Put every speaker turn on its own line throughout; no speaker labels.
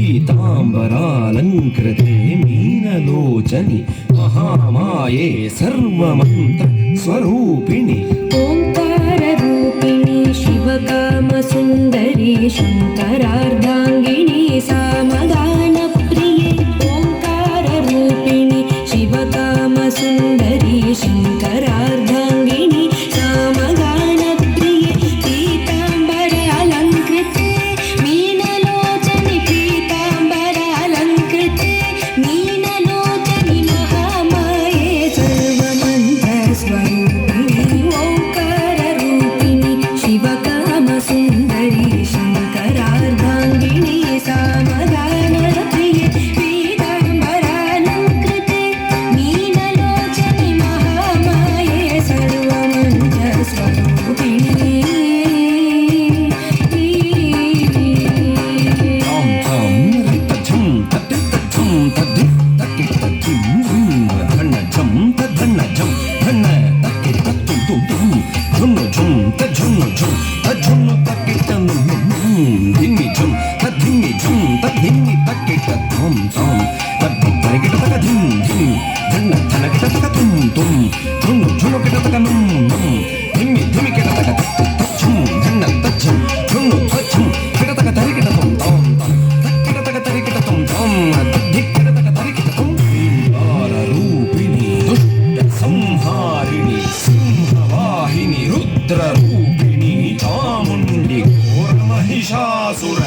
पीताम्बरालङ्कृते मीनलोचनि महामाये सर्वमन्त्र स्वरूपिणि
ओङ्काररूपिणि शिवकामसुन्दरी शङ्करार्धाङ्गिनी सामगानप्रिये ओङ्काररूपिणि शिवकामसुन्दरी शङ्करार्धाङ्गिनी सामगानप्रिये पीताम्बरालङ्कृते मीनलोचनि पीताम्बरालङ्कृते मीनलोचनि महामाये सर्वमन्त्रस्वरूपिणि ओङ्काररूपिणि शिवकामसुन्दरी शङ्करार्धाङ्गिनी सामगानप्रिये पीताम्बरालङ्कृते मीनलोचनि महामाये सर्वमन्त्रस्वरूपिणि संहारिणी सिंहवाहिनी रुद्ररूपिणी चामुण्डी घोरमहिषासुर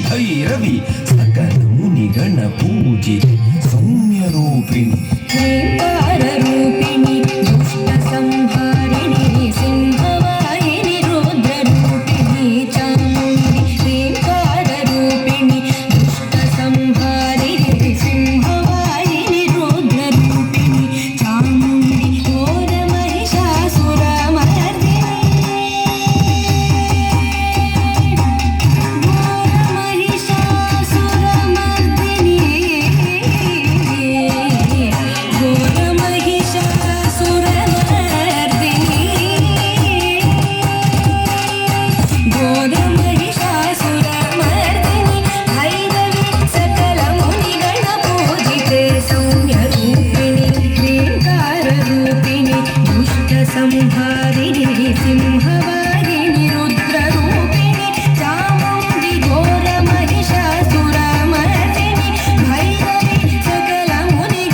भैरवी सकल मुनिगण पूजित सौम्यरूपिणी ओङ्काररूपिणि दुष्टसंहारिणि सिंहवाहिनि रुद्ररूपिणि Chamundi ओङ्काररूपिणि दुष्टसंहारिणि सिंहवाहिनि रुद्ररूपिणि Chamundi घोरमहिषासुरमर्दिनि संहारिणि सिंहवाहिनि रुद्ररूपिणि Chamundi घोरमहिषासुरमर्दिनि Bhairavi सकलमुनिगणपूजिते सौम्यरूपिणि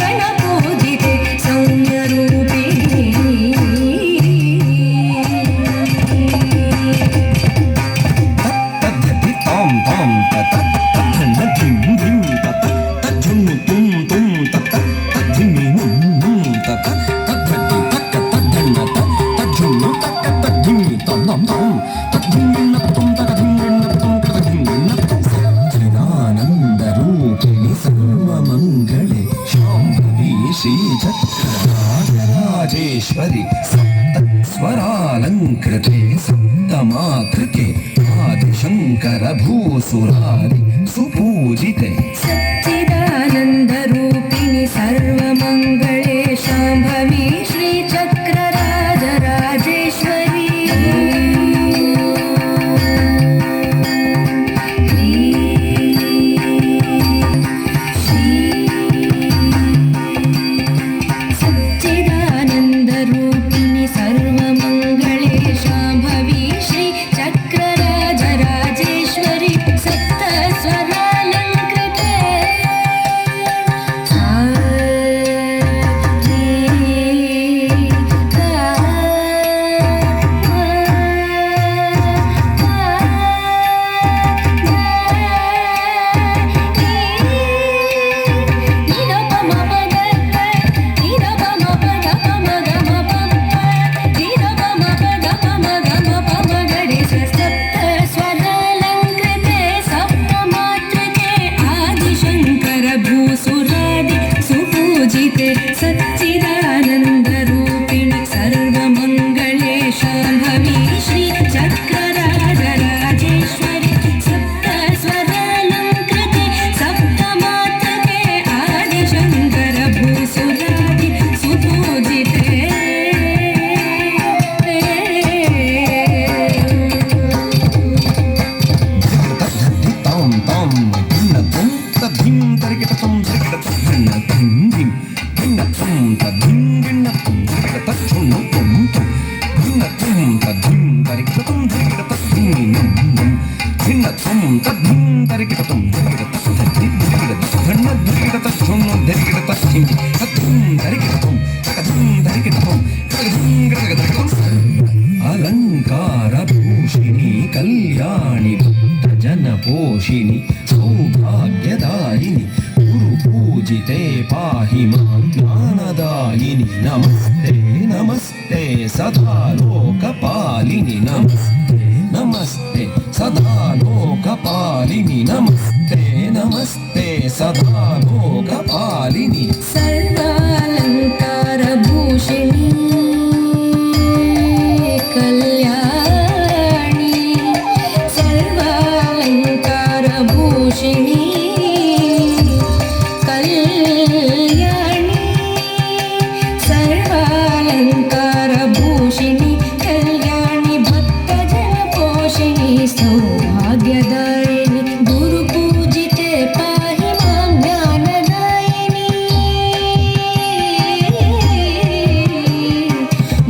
सच्चिदानन्दरूपिणि सर्वमङ्गले Shambhavi श्रीचक्रराजराजेश्वरि सप्तस्वरालङ्कृते सप्तमाकृते आदिशङ्कर भूसुरारि सुपूजिते
सच्चिदानन्दरूपिणि सर्वमङ्गले Shambhavi श्रीचक्रराजराजेश्वरी सच्चिदानन्दरूपिणि सर्वमङ्गले Shambhavi श्रीचक्रराजराजेश्वरी सप्तस्वरालङ्कृते सच्चिदानन्दरूपिणि सर्वमङ्गले Shambhavi श्रीचक्रराजराजेश्वरि सप्तस्वरालङ्कृते सप्तमात्रके आदिशङ्कर भूसुरादि सुपूजिते
tam tam తద్ధిం గిన్నతుం ధిరిగిట తచ్చున్ను Tum Tum గిన్నతుం తద్ధిం తరిగిటతుం ధిరిగిట తద్ధిం గిన్నతుం తద్ధిం తరిగిటతుం ధిరిగిట తద్ధిం ధిరిగిట తద్ధన్న ధిరిగిట తచ్చున్ను ధిరిగిట తద్ధిం తద్ధిం తరిగిటతుం తకధిం తరిగిటతుం తకధిం గడగడగడం అలంకార భూషిణి కళ్యాణి భక్తజన పోషిణి సౌభాగ్యదాయిని గురు పూజితే పాహి మాం జ్ఞానదాయిని నమస్తే నమస్తే సదా లోకపాలిని నమస్తే నమస్తే సదా లోకపాలిని నమస్తే నమస్తే సదా లోకపాలిని
సర్వాలంకార భూషిణి కళ్యాణి సర్వాలంకార భూషిణి కళ్యాణి సర్వాలంకార భూషిణి కళ్యాణి భక్తజన పోషిణి సౌభాగ్యదాయిని గురు పూజితే పాహి మాం జ్ఞానదాయిని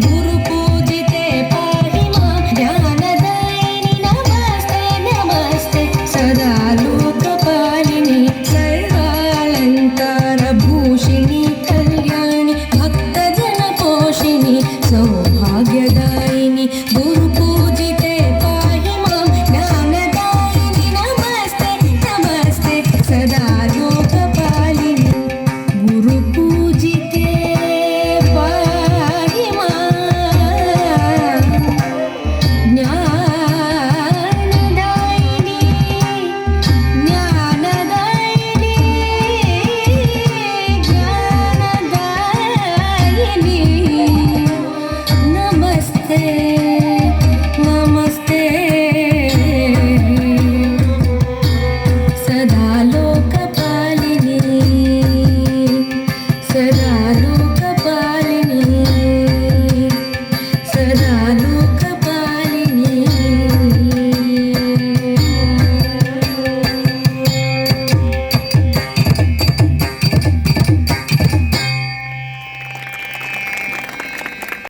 గురు పూజితే పాహి మాం జ్ఞానదాయిని నమస్తే నమస్తే సదా లోకపాలిని సర్వాలంకార భూషిణి కళ్యాణి భక్తజన పోషిణి సౌభాగ్యదాయిని గురు పూజితే పాహి మాం జ్ఞానదాయిని నమస్తే నమస్తే సదా లోకపాలిని గురు పూజితే పాహి మాం జ్ఞానదాయిని జ్ఞానదాయిని జ్ఞానదాయిని నమస్తే